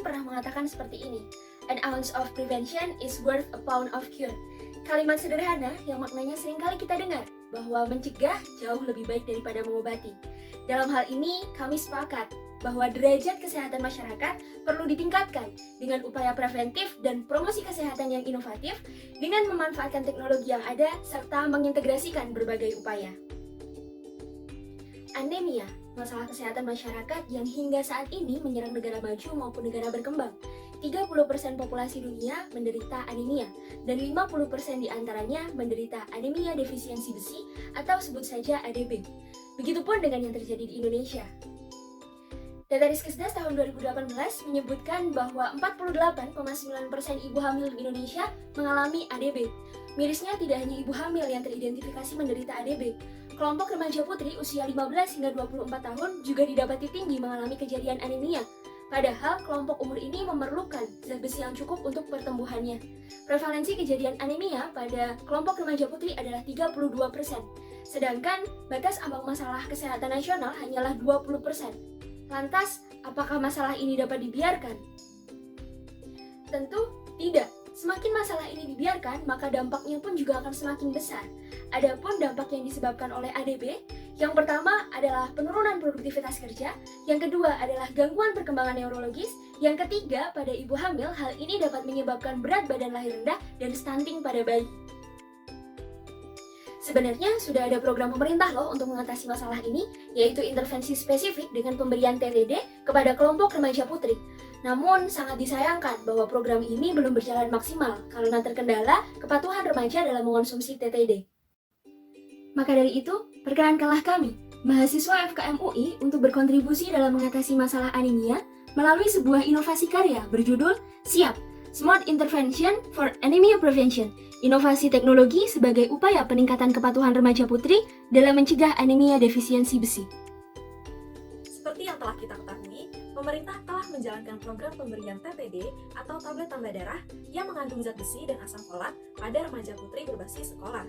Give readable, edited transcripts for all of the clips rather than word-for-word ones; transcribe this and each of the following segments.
Einstein pernah mengatakan seperti ini, "An ounce of prevention is worth a pound of cure." Kalimat sederhana yang maknanya seringkali kita dengar, bahwa mencegah jauh lebih baik daripada mengobati. Dalam hal ini, kami sepakat bahwa derajat kesehatan masyarakat perlu ditingkatkan dengan upaya preventif dan promosi kesehatan yang inovatif dengan memanfaatkan teknologi yang ada serta mengintegrasikan berbagai upaya. Anemia, masalah kesehatan masyarakat yang hingga saat ini menyerang negara maju maupun negara berkembang. 30% populasi dunia menderita anemia, dan 50% diantaranya menderita anemia defisiensi besi atau sebut saja ADB. Begitupun dengan yang terjadi di Indonesia. Data Riskesdas tahun 2018 menyebutkan bahwa 48,9% ibu hamil di Indonesia mengalami ADB. Mirisnya tidak hanya ibu hamil yang teridentifikasi menderita ADB. Kelompok remaja putri usia 15 hingga 24 tahun juga didapati tinggi mengalami kejadian anemia. Padahal kelompok umur ini memerlukan zat besi yang cukup untuk pertumbuhannya. Prevalensi kejadian anemia pada kelompok remaja putri adalah 32%. Sedangkan batas ambang masalah kesehatan nasional hanyalah 20%. Lantas, apakah masalah ini dapat dibiarkan? Tentu tidak. Semakin masalah ini dibiarkan, maka dampaknya pun juga akan semakin besar. Adapun dampak yang disebabkan oleh ADB, yang pertama adalah penurunan produktivitas kerja, yang kedua adalah gangguan perkembangan neurologis, yang ketiga pada ibu hamil, hal ini dapat menyebabkan berat badan lahir rendah dan stunting pada bayi. Sebenarnya sudah ada program pemerintah loh untuk mengatasi masalah ini, yaitu intervensi spesifik dengan pemberian TTD kepada kelompok remaja putri. Namun sangat disayangkan bahwa program ini belum berjalan maksimal karena terkendala kepatuhan remaja dalam mengonsumsi TTD. Maka dari itu, perkenankanlah kami, mahasiswa FKM UI, untuk berkontribusi dalam mengatasi masalah anemia melalui sebuah inovasi karya berjudul SIAP, Smart Intervention for Anemia Prevention, inovasi teknologi sebagai upaya peningkatan kepatuhan remaja putri dalam mencegah anemia defisiensi besi. Seperti yang telah kita ketahui, pemerintah telah menjalankan program pemberian TTD atau tablet tambah darah yang mengandung zat besi dan asam folat pada remaja putri berbasis sekolah.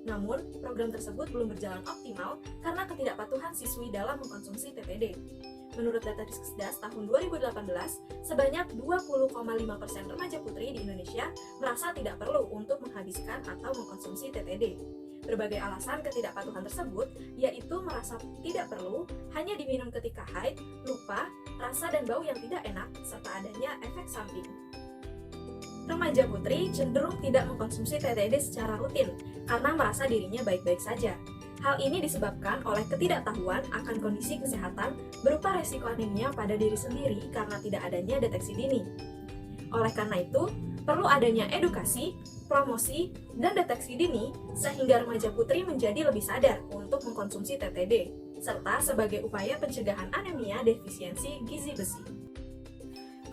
Namun, program tersebut belum berjalan optimal karena ketidakpatuhan siswi dalam mengkonsumsi TTD. Menurut data Riskesdas tahun 2018, sebanyak 20,5% remaja putri di Indonesia merasa tidak perlu untuk menghabiskan atau mengkonsumsi TTD. Berbagai alasan ketidakpatuhan tersebut, yaitu merasa tidak perlu, hanya diminum ketika haid, lupa, rasa dan bau yang tidak enak, serta adanya efek samping. Remaja putri cenderung tidak mengkonsumsi TTD secara rutin karena merasa dirinya baik-baik saja. Hal ini disebabkan oleh ketidaktahuan akan kondisi kesehatan berupa resiko anemia pada diri sendiri karena tidak adanya deteksi dini. Oleh karena itu, perlu adanya edukasi, promosi, dan deteksi dini sehingga remaja putri menjadi lebih sadar untuk mengkonsumsi TTD, serta sebagai upaya pencegahan anemia defisiensi gizi besi.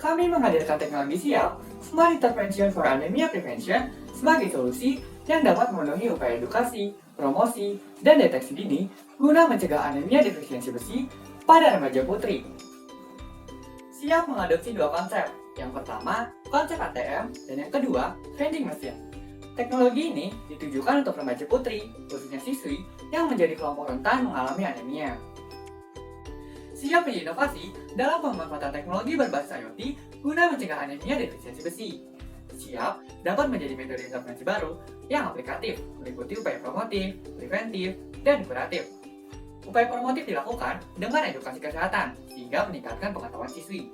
Kami menghadirkan teknologi SIAP, Smart Intervention for Anemia Prevention, sebagai solusi yang dapat memenuhi upaya edukasi, promosi, dan deteksi dini guna mencegah anemia defisiensi besi pada remaja putri. SIAP mengadopsi dua konsep. Yang pertama, konsep ATM, dan yang kedua, vending machine. Teknologi ini ditujukan untuk remaja putri, khususnya siswi, yang menjadi kelompok rentan mengalami anemia. SIAP berinovasi dalam pemanfaatan teknologi berbasis IoT guna mencegah anemia defisiensi besi. SIAP dapat menjadi metode intervensi baru yang aplikatif, meliputi upaya promotif, preventif, dan kuratif. Upaya promotif dilakukan dengan edukasi kesehatan, sehingga meningkatkan pengetahuan siswi.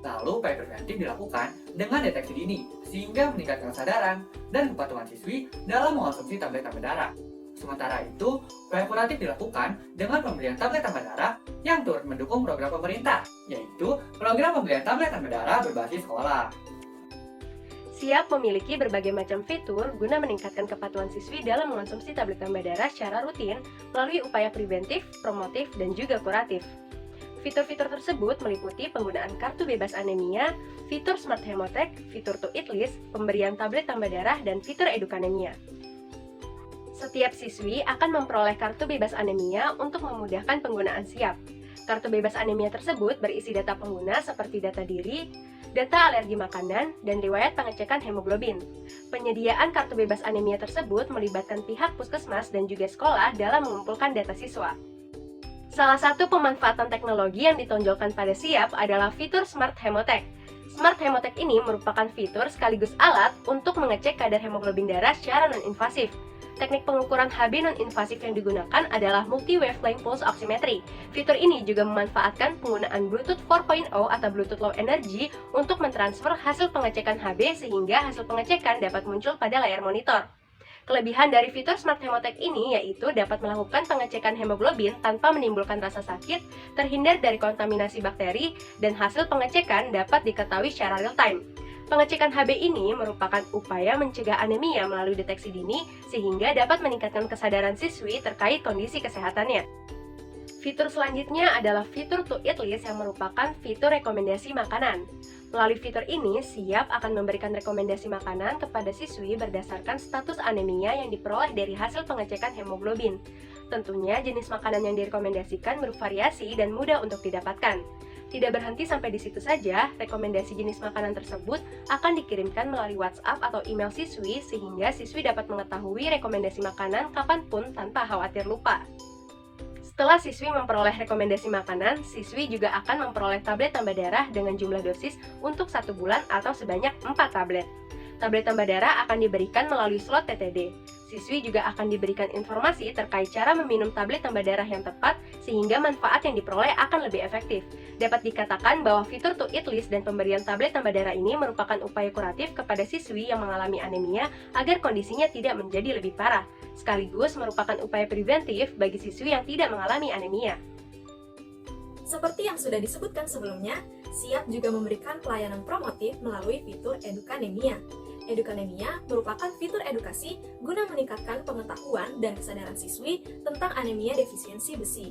Lalu upaya preventif dilakukan dengan deteksi dini, sehingga meningkatkan kesadaran dan kepatuhan siswi dalam mengonsumsi tablet tambah darah. Sementara itu, upaya kuratif dilakukan dengan pemberian tablet tambah darah yang turut mendukung program pemerintah, yaitu program pemberian tablet tambah darah berbasis sekolah. SIAP memiliki berbagai macam fitur guna meningkatkan kepatuhan siswi dalam mengonsumsi tablet tambah darah secara rutin melalui upaya preventif, promotif, dan juga kuratif. Fitur-fitur tersebut meliputi penggunaan kartu bebas anemia, fitur Smart Hemotek, fitur To Eat List, pemberian tablet tambah darah, dan fitur Edukanemia. Setiap siswi akan memperoleh kartu bebas anemia untuk memudahkan penggunaan SIAP. Kartu bebas anemia tersebut berisi data pengguna seperti data diri, data alergi makanan, dan riwayat pengecekan hemoglobin. Penyediaan kartu bebas anemia tersebut melibatkan pihak puskesmas dan juga sekolah dalam mengumpulkan data siswa. Salah satu pemanfaatan teknologi yang ditonjolkan pada SIAP adalah fitur Smart Hemotek. Smart Hemotek ini merupakan fitur sekaligus alat untuk mengecek kadar hemoglobin darah secara non-invasif. Teknik pengukuran Hb non-invasif yang digunakan adalah Multi-Wavelength Pulse Oximetry. Fitur ini juga memanfaatkan penggunaan Bluetooth 4.0 atau Bluetooth Low Energy untuk mentransfer hasil pengecekan Hb sehingga hasil pengecekan dapat muncul pada layar monitor. Kelebihan dari fitur Smart Hemotek ini yaitu dapat melakukan pengecekan hemoglobin tanpa menimbulkan rasa sakit, terhindar dari kontaminasi bakteri, dan hasil pengecekan dapat diketahui secara real-time. Pengecekan Hb ini merupakan upaya mencegah anemia melalui deteksi dini sehingga dapat meningkatkan kesadaran siswi terkait kondisi kesehatannya. Fitur selanjutnya adalah fitur To Eat List yang merupakan fitur rekomendasi makanan. Melalui fitur ini, Siap akan memberikan rekomendasi makanan kepada siswi berdasarkan status anemia yang diperoleh dari hasil pengecekan hemoglobin. Tentunya jenis makanan yang direkomendasikan bervariasi dan mudah untuk didapatkan. Tidak berhenti sampai di situ saja, rekomendasi jenis makanan tersebut akan dikirimkan melalui WhatsApp atau email siswi sehingga siswi dapat mengetahui rekomendasi makanan kapanpun tanpa khawatir lupa. Setelah siswi memperoleh rekomendasi makanan, siswi juga akan memperoleh tablet tambah darah dengan jumlah dosis untuk 1 bulan atau sebanyak 4 tablet. Tablet tambah darah akan diberikan melalui slot TTD. Siswi juga akan diberikan informasi terkait cara meminum tablet tambah darah yang tepat sehingga manfaat yang diperoleh akan lebih efektif. Dapat dikatakan bahwa fitur To Eat List dan pemberian tablet tambah darah ini merupakan upaya kuratif kepada siswi yang mengalami anemia agar kondisinya tidak menjadi lebih parah, sekaligus merupakan upaya preventif bagi siswi yang tidak mengalami anemia. Seperti yang sudah disebutkan sebelumnya, Siap juga memberikan pelayanan promotif melalui fitur Edukanemia. Edukanemia merupakan fitur edukasi guna meningkatkan pengetahuan dan kesadaran siswi tentang anemia defisiensi besi.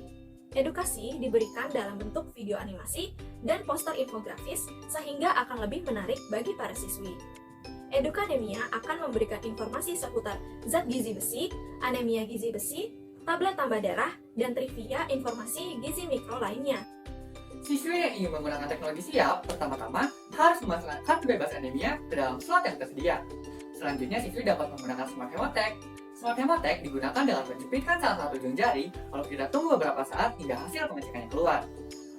Edukasi diberikan dalam bentuk video animasi dan poster infografis sehingga akan lebih menarik bagi para siswi. Edukanemia akan memberikan informasi seputar zat gizi besi, anemia gizi besi, tablet tambah darah, dan trivia informasi gizi mikro lainnya. Siswi yang ingin menggunakan teknologi Siap, pertama-tama harus memasukkan kartu bebas anemia ke dalam slot yang tersedia. Selanjutnya, siswi dapat menggunakan Smart Hemotek. Smart Hemotek digunakan dengan menjepitkan salah satu ujung jari, lalu kita tunggu beberapa saat hingga hasil pengecekannya keluar.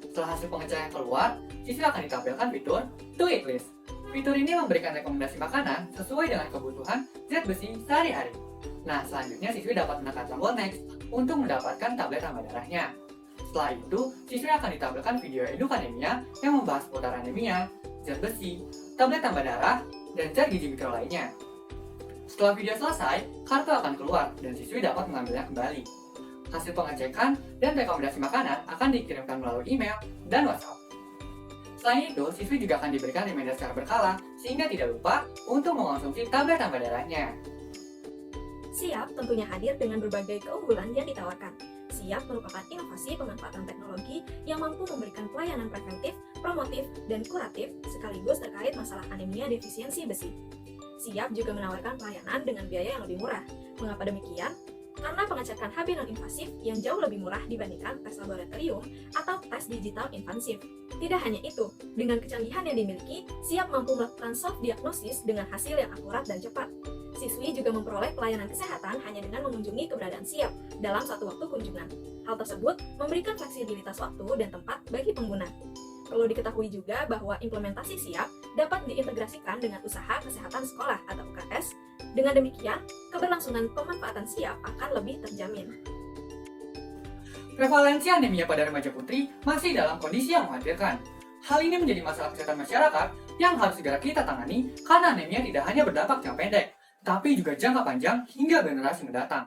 Setelah hasil pengecekan keluar, siswi akan ditampilkan fitur To Eat List. Fitur ini memberikan rekomendasi makanan sesuai dengan kebutuhan zat besi sehari-hari. Nah, selanjutnya siswi dapat menekan tombol Next untuk mendapatkan tablet tambah darahnya. Setelah itu, siswi akan ditampilkan video Edukanemia yang membahas seputar anemia, zat besi, tablet tambah darah, dan zat gizi mikro lainnya. Setelah video selesai, kartu akan keluar dan siswi dapat mengambilnya kembali. Hasil pengecekan dan rekomendasi makanan akan dikirimkan melalui email dan WhatsApp. Selain itu, siswi juga akan diberikan reminder secara berkala sehingga tidak lupa untuk mengonsumsi tablet tambah darahnya. Siap tentunya hadir dengan berbagai keunggulan yang ditawarkan. Siap merupakan inovasi pemanfaatan teknologi yang mampu memberikan pelayanan preventif, promotif, dan kuratif sekaligus terkait masalah anemia defisiensi besi. Siap juga menawarkan pelayanan dengan biaya yang lebih murah. Mengapa demikian? Karena pengecekan Hb non-invasif yang jauh lebih murah dibandingkan tes laboratorium atau tes digital invasif. Tidak hanya itu, dengan kecanggihan yang dimiliki, Siap mampu melakukan self-diagnosis dengan hasil yang akurat dan cepat. Siswi juga memperoleh pelayanan kesehatan hanya dengan mengunjungi keberadaan Siap dalam satu waktu kunjungan. Hal tersebut memberikan fleksibilitas waktu dan tempat bagi pengguna. Perlu diketahui juga bahwa implementasi Siap dapat diintegrasikan dengan usaha kesehatan sekolah atau UKS. Dengan demikian, keberlangsungan pemanfaatan Siap akan lebih terjamin. Prevalensi anemia pada remaja putri masih dalam kondisi yang mengkhawatirkan. Hal ini menjadi masalah kesehatan masyarakat yang harus segera kita tangani karena anemia tidak hanya berdampak jangka pendek, tapi juga jangka panjang hingga generasi mendatang.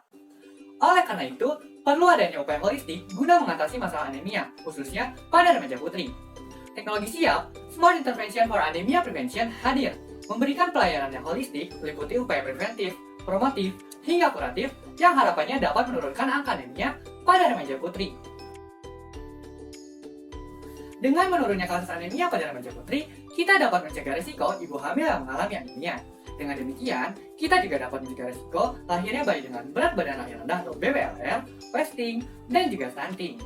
Oleh karena itu, perlu adanya upaya holistik guna mengatasi masalah anemia, khususnya pada remaja putri. Teknologi Siap, Smart Intervention for Anemia Prevention hadir, memberikan pelayanan yang holistik meliputi upaya preventif, promotif, hingga kuratif yang harapannya dapat menurunkan angka anemia pada remaja putri. Dengan menurunnya kasus anemia pada remaja putri, kita dapat mencegah risiko ibu hamil yang mengalami anemia. Dengan demikian, kita juga dapat mencegah risiko lahirnya bayi dengan berat badan lahir rendah atau BBLR, wasting, dan juga stunting.